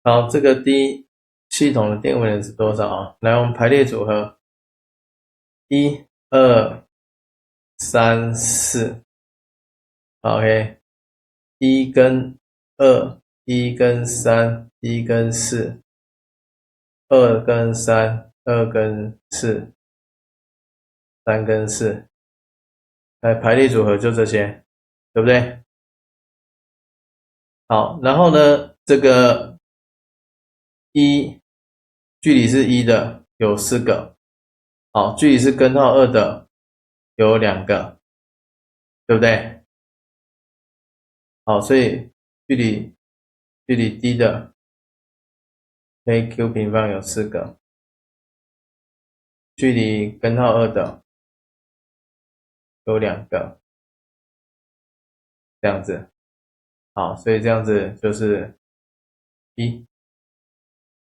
好，这个 D 系统的电位能是多少啊？来，我们排列组合，1、2、3、4。OK，一跟二，一跟三，一跟四，二跟三，二跟四，三跟四，来排列组合就这些，对不对？好，然后呢，这个一距离是1的有4个，好，距离是根号2的有2个，对不对？好，所以距离低的 aq 平方有4个，距离根号2的有2个，这样子。好，所以这样子就是1。